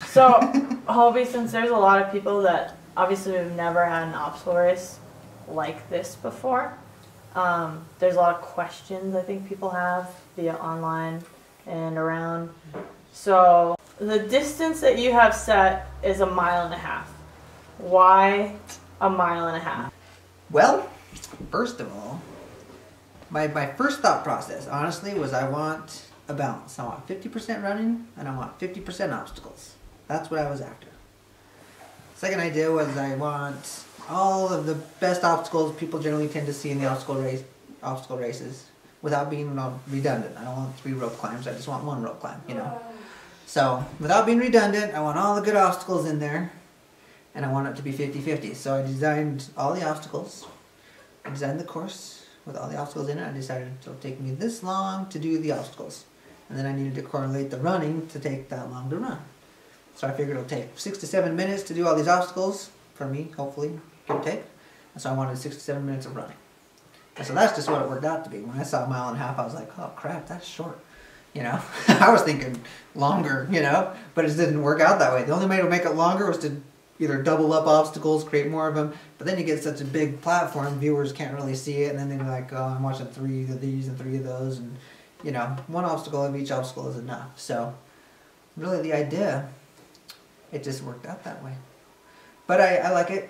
So, Hobie, since there's a lot of people that obviously have never had an obstacle race like this before, there's a lot of questions I think people have via online and around. So, the distance that you have set is 1.5 miles. Why 1.5 miles? Well, first of all, my first thought process, honestly, was I want a balance. I want 50% running and I want 50% obstacles. That's what I was after. Second idea was I want all of the best obstacles people generally tend to see in the obstacle races without being redundant. I don't want 3 rope climbs, I just want 1 rope climb, you know. So, without being redundant, I want all the good obstacles in there and I want it to be 50-50. So I designed all the obstacles. I designed the course with all the obstacles in it. I decided it'll take me this long to do the obstacles. And then I needed to correlate the running to take that long to run. So I figured it'll take 6 to 7 minutes to do all these obstacles, for me, hopefully, give or take. And so I wanted 6 to 7 minutes of running. And so that's just what it worked out to be. When I saw 1.5 miles, I was like, oh crap, that's short. You know, I was thinking longer, you know, but it didn't work out that way. The only way to make it longer was to either double up obstacles, create more of them, but then you get such a big platform, viewers can't really see it, and then they're like, oh, I'm watching 3 of these and 3 of those, and, you know, 1 obstacle of each obstacle is enough. So, really the idea, it just worked out that way. But I like it.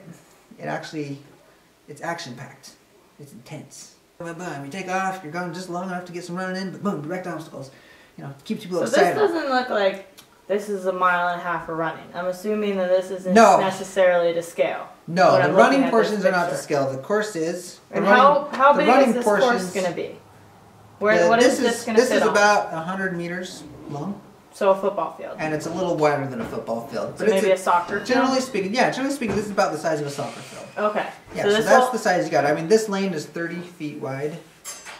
It's action-packed. It's intense. Boom, you take off, you're going just long enough to get some running in, but boom, direct obstacles. You know, keep people excited. So this doesn't look like this is 1.5 miles for running. I'm assuming that this isn't necessarily to scale. No, the running portions are not to scale. The course is. And how big is this course going to be? What is this going to fit on? This is about 100 meters long. So a football field. And it's a little wider than a football field. So maybe a soccer field? Generally speaking, this is about the size of a soccer field. Okay. Yeah, so that's the size you got. I mean, this lane is 30 feet wide.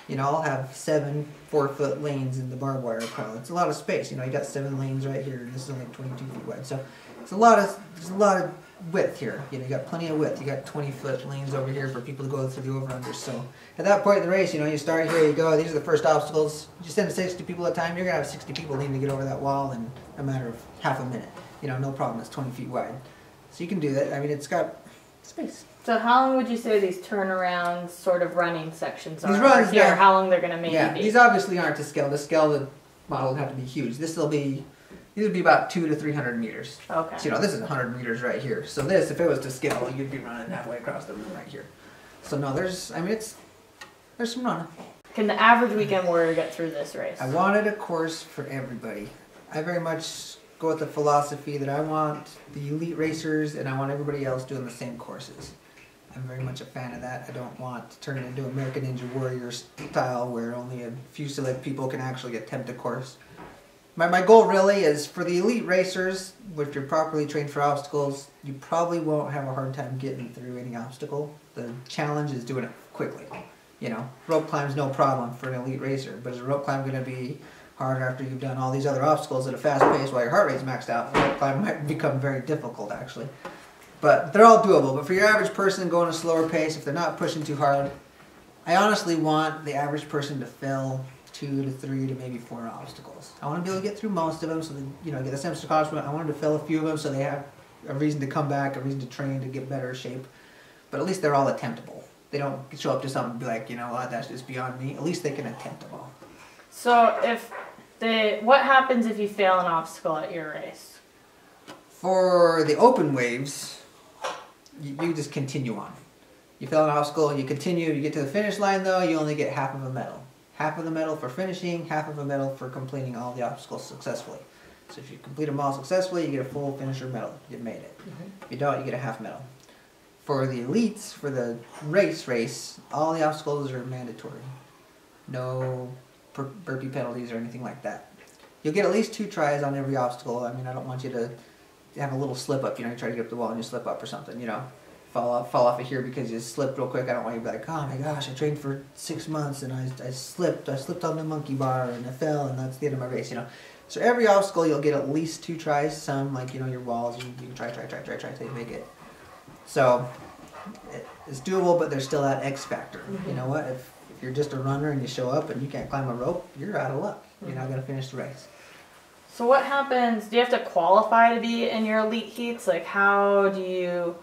You know, I'll have 7 4-foot lanes in the barbed wire pile. It's a lot of space. You know, you got 7 lanes right here, and this is only 22 feet wide. So it's there's a lot of width here. You know, you got plenty of width. You got 20-foot lanes over here for people to go through the over-under. So at that point in the race, you know, you start here, you go. These are the first obstacles. You send 60 people at a time. You're gonna have 60 people needing to get over that wall in a matter of half a minute. You know, no problem. It's 20 feet wide, so you can do that. I mean, it's got space. So how long would you say these turnaround sort of running sections are? These runs, here, how long they're going to maybe be? These obviously aren't to scale. To scale, the model would have to be huge. These would be about 200 to 300 meters. Okay. So, you know, this is 100 meters right here. So this, if it was to scale, you'd be running halfway across the room right here. So no, there's some running. Can the average weekend warrior get through this race? I wanted a course for everybody. I very much go with the philosophy that I want the elite racers and I want everybody else doing the same courses. I'm very much a fan of that. I don't want to turn it into American Ninja Warrior style where only a few select people can actually attempt a course. My goal really is for the elite racers, if you're properly trained for obstacles, you probably won't have a hard time getting through any obstacle. The challenge is doing it quickly. You know, rope climb's no problem for an elite racer, but is a rope climb going to be hard after you've done all these other obstacles at a fast pace while your heart rate's maxed out? Rope climb might become very difficult actually. But they're all doable. But for your average person going a slower pace, if they're not pushing too hard, I honestly want the average person to fill 2 to 3 to maybe 4 obstacles. I want to be able to get through most of them so they, you know, get a sense of accomplishment. I want them to fill a few of them so they have a reason to come back, a reason to train, to get better shape. But at least they're all attemptable. They don't show up to something and be like, you know what, that's just beyond me. At least they can attempt them all. So what happens if you fail an obstacle at your race? For the open waves, you just continue on. You fail an obstacle, you continue, you get to the finish line though, you only get half of a medal. Half of the medal for finishing, half of a medal for completing all the obstacles successfully. So if you complete them all successfully, you get a full finisher medal. You made it. If you don't, you get a half medal. For the elites, for the race, all the obstacles are mandatory. No burpee penalties or anything like that. You'll get at least 2 tries on every obstacle. I mean, I don't want you to have a little slip up, you know, you try to get up the wall and you slip up or something, you know, fall off of here because you slipped real quick. I don't want you to be like, oh my gosh, I trained for 6 months and I slipped on the monkey bar and I fell and that's the end of my race, you know. So every obstacle you'll get at least 2 tries. Some, like, you know, your walls, you can try till you make it. So it's doable, but there's still that X factor. You know what, if you're just a runner and you show up and you can't climb a rope, you're out of luck. You're not going to finish the race. So what happens? Do you have to qualify to be in your elite heats? Like, how do you?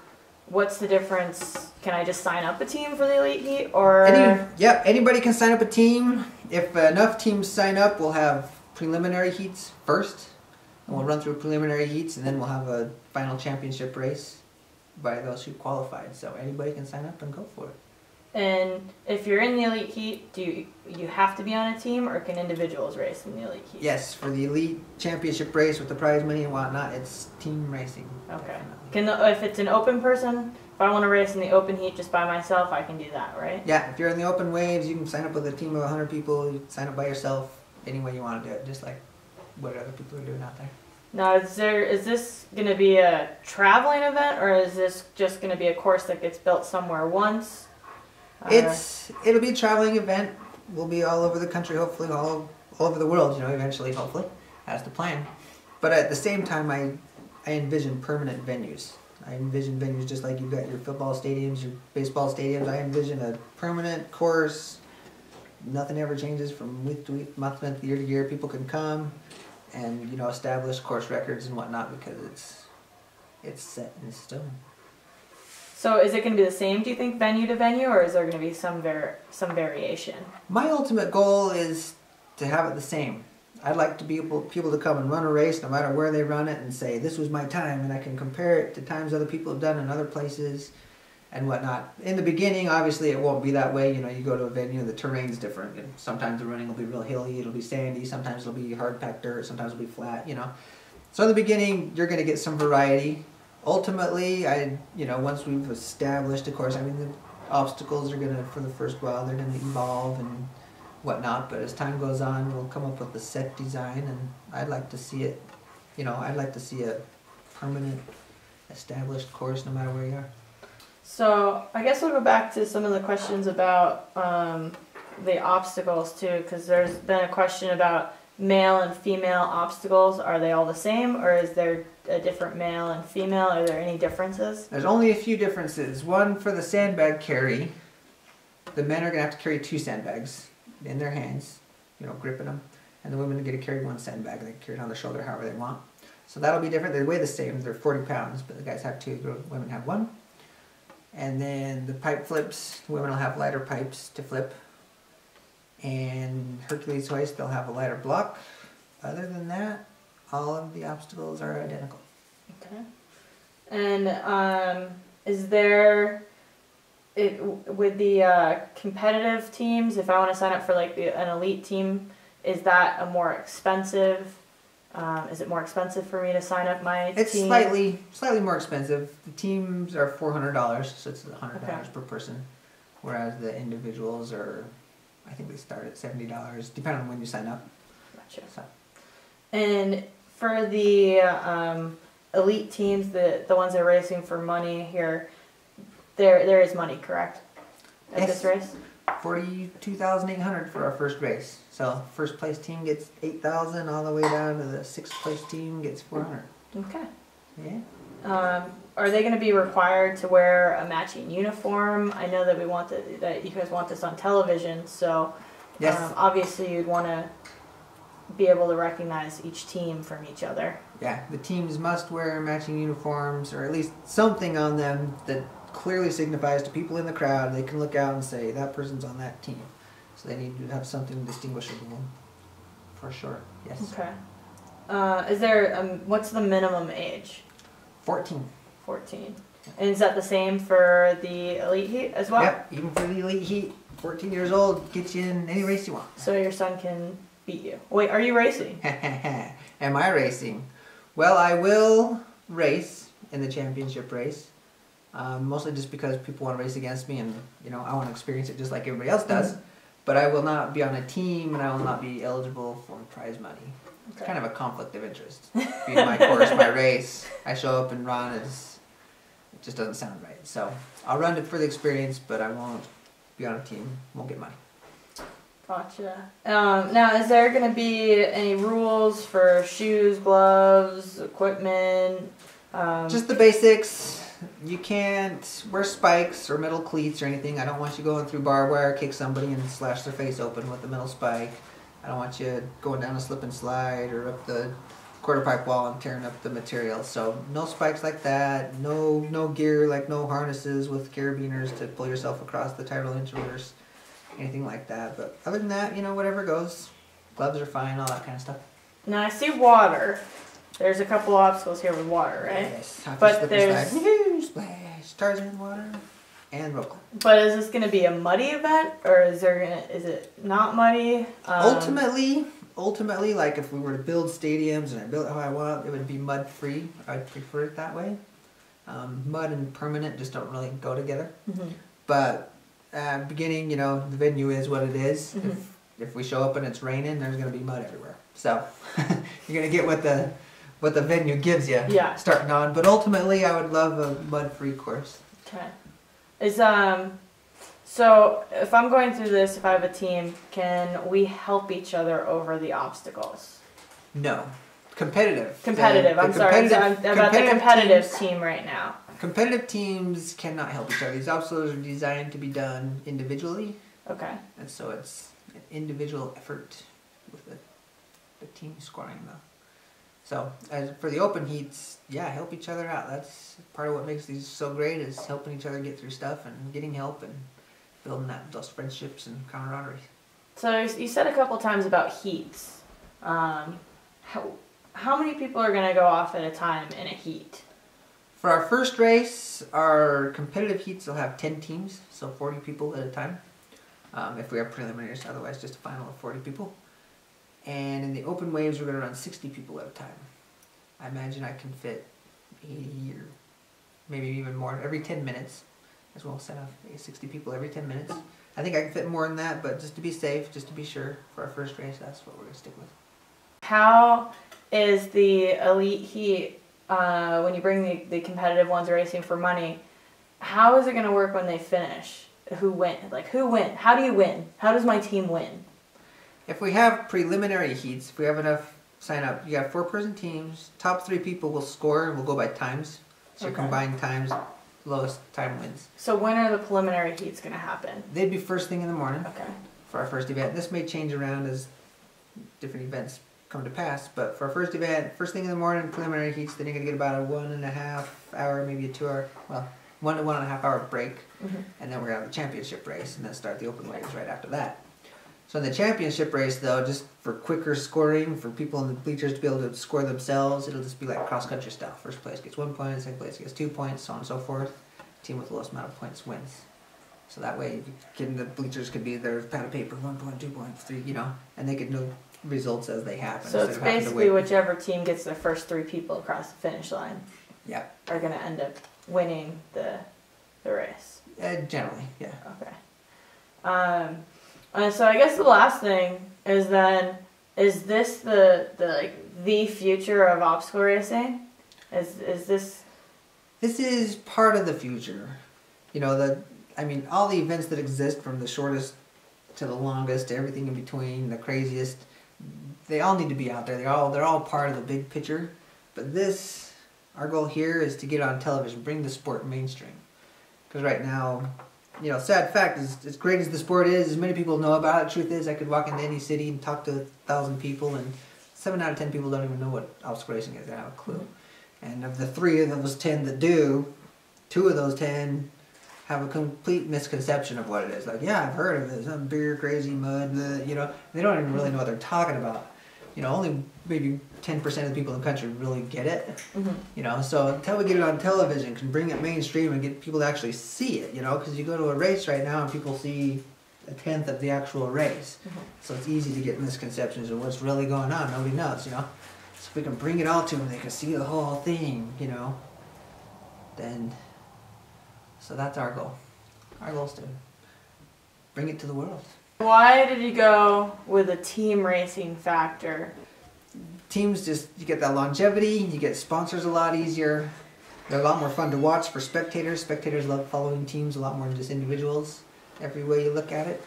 What's the difference? Can I just sign up a team for the elite heat, or? Anybody can sign up a team. If enough teams sign up, we'll have preliminary heats first, and we'll run through preliminary heats, and then we'll have a final championship race by those who qualified. So anybody can sign up and go for it. And if you're in the elite heat, do you have to be on a team, or can individuals race in the elite heat? Yes, for the elite championship race with the prize money and whatnot, it's team racing. Okay. If it's an open person, if I want to race in the open heat just by myself, I can do that, right? Yeah, if you're in the open waves, you can sign up with a team of 100 people. You can sign up by yourself any way you want to do it, just like what other people are doing out there. Now, is this going to be a traveling event, or is this just going to be a course that gets built somewhere once? It'll be a traveling event. We'll be all over the country, hopefully all over the world, eventually, hopefully. That's the plan. But at the same time, I envision permanent venues. I envision venues just like you've got your football stadiums, your baseball stadiums. I envision a permanent course. Nothing ever changes from week to week, month to month, year to year. People can come and, establish course records and whatnot because it's set in stone. So is it going to be the same, do you think, venue to venue, or is there going to be some variation? My ultimate goal is to have it the same. I'd like to be people to come and run a race no matter where they run it and say, this was my time, and I can compare it to times other people have done in other places and whatnot. In the beginning, obviously, it won't be that way. You go to a venue, the terrain's different. And sometimes the running will be real hilly, it'll be sandy, sometimes it'll be hard-packed dirt, sometimes it'll be flat, So in the beginning, you're going to get some variety. Ultimately, once we've established a course, the obstacles are going to, for the first while, they're going to evolve and whatnot, but as time goes on, we'll come up with a set design, and I'd like to see it, I'd like to see a permanent, established course no matter where you are. So I guess we'll go back to some of the questions about the obstacles too, because there's been a question about male and female obstacles. Are they all the same, or is there a different male and female? Are there any differences? There's only a few differences. One, for the sandbag carry, the men are going to have to carry 2 sandbags in their hands, gripping them, and the women get to carry 1 sandbag. They can carry it on their shoulder however they want. So that'll be different. They weigh the same. They're 40 pounds, but the guys have 2, the women have 1. And then the pipe flips, the women will have lighter pipes to flip. And Hercules hoist, they'll have a lighter block. Other than that, all of the obstacles are identical. Okay. And is there, with the competitive teams, if I want to sign up for like an elite team, is that a more expensive? Is it more expensive for me to sign up my team? It's slightly more expensive. The teams are $400, so it's $100 per person, whereas the individuals are, I think they start at $70, depending on when you sign up. Gotcha. So. And for the elite teams, the ones that are racing for money here, there is money, correct? At this race? $42,800 for our first race. So first place team gets $8,000 all the way down to the 6th place team gets $400. Okay. Yeah. Are they going to be required to wear a matching uniform? I know that that you guys want this on television, so yes. Obviously you'd want to be able to recognize each team from each other. Yeah, the teams must wear matching uniforms, or at least something on them that clearly signifies to people in the crowd. They can look out and say, that person's on that team. So they need to have something distinguishable, for sure. Yes. Okay. Is there, what's the minimum age? 14. 14. And is that the same for the elite heat as well? Yep, even for the elite heat, 14 years old gets you in any race you want. So your son can beat you. Wait, are you racing? Am I racing? Well, I will race in the championship race. Mostly just because people want to race against me, and I want to experience it just like everybody else does. Mm-hmm. But I will not be on a team, and I will not be eligible for prize money. Okay. It's kind of a conflict of interest. Being my course, my race, I show up and run, it just doesn't sound right. So I'll run it for the experience, but I won't be on a team. Won't get money. Gotcha. Now, is there going to be any rules for shoes, gloves, equipment? Just the basics. You can't wear spikes or metal cleats or anything. I don't want you going through barbed wire, kick somebody and slash their face open with a metal spike. I don't want you going down a slip and slide or up the quarter pipe wall and tearing up the material. So no spikes like that, no gear, like no harnesses with carabiners to pull yourself across the tidal introverse, anything like that. But other than that, you know, whatever goes. Gloves are fine, all that kind of stuff. Now I see water. There's a couple obstacles here with water, right? Yes, But there's splash, Tarzan water, and rope climb. But is this going to be a muddy event, or is it not muddy? Ultimately, like if we were to build stadiums and I built it how I want, it would be mud free. I'd prefer it that way. Mud and permanent just don't really go together. Mm-hmm. But beginning, you know, the venue is what it is. Mm-hmm. If we show up and it's raining, there's going to be mud everywhere. So you're going to get what the venue gives you. Yeah. Starting on, but ultimately, I would love a mud free course. Okay. So if I'm going through this, if I have a team, can we help each other over the obstacles? No. Competitive. I'm sorry. I'm about the competitive team right now. Competitive teams cannot help each other. These obstacles are designed to be done individually. Okay. And so it's an individual effort with the team scoring though. So as for the open heats, yeah, help each other out. That's part of what makes these so great, is helping each other get through stuff and getting help and building those friendships and camaraderie. So you said a couple times about heats. How many people are going to go off at a time in a heat? For our first race, our competitive heats will have 10 teams, so 40 people at a time. If we have preliminaries, otherwise just a final of 40 people. And in the open waves, we're going to run 60 people at a time. I imagine I can fit 80 or maybe even more every 10 minutes. As well, set up 60 people every 10 minutes. I think I can fit more than that, but just to be safe, just to be sure, for our first race, that's what we're going to stick with. How is the elite heat, when you bring the competitive ones racing for money, how is it going to work when they finish? Who wins? Like, who wins? How do you win? How does my team win? If we have preliminary heats, if we have enough sign up, you got 4-person teams. Top 3 people will score, and we'll go by times. So your combined times, lowest time wins. So when are the preliminary heats going to happen? They'd be first thing in the morning. Okay. For our first event. This may change around as different events come to pass, but for our first event, first thing in the morning, preliminary heats, then you're going to get about a 1.5 hour, maybe a 2 hour, well, 1 to 1.5 hour break, and then we're going to have the championship race, and then start the open waves right after that. So in the championship race, though, just for quicker scoring, for people in the bleachers to be able to score themselves, it'll just be like cross-country style. First place gets 1 point, second place gets 2 points, so on and so forth. Team with the lowest amount of points wins. So that way, the bleachers could be their pad of paper, 1 point, 2 points, 3, you know, and they could know results as they happen. So it's basically whichever team gets their first 3 people across the finish line. Yeah. Are going to end up winning the race. Generally, yeah. Okay. And so I guess the last thing is then, is this the future of obstacle racing? Is this? This is part of the future. You know, all the events that exist, from the shortest to the longest, everything in between, the craziest, they all need to be out there. They're all part of the big picture. But our goal here is to get on television, bring the sport mainstream. Because right now, you know, sad fact is, as great as the sport is, as many people know about it, truth is, I could walk into any city and talk to 1,000 people, and 7 out of 10 people don't even know what obstacle racing is. They don't have a clue. And of the 3 of those 10 that do, 2 of those 10 have a complete misconception of what it is. Like, yeah, I've heard of it. Some beer, crazy mud, you know. They don't even really know what they're talking about. You know, only maybe 10% of the people in the country really get it. You know, so until we get it on television, can bring it mainstream and get people to actually see it, you know, because you go to a race right now and people see 1/10 of the actual race. So it's easy to get misconceptions of what's really going on. Nobody knows, you know. So if we can bring it all to them, they can see the whole thing, you know, then, so that's our goal. Our goal is to bring it to the world. Why did you go with a team racing factor? Teams you get that longevity, you get sponsors a lot easier. They're a lot more fun to watch for spectators. Spectators love following teams a lot more than just individuals. Every way you look at it.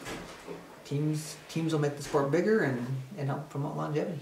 Teams will make the sport bigger and help promote longevity.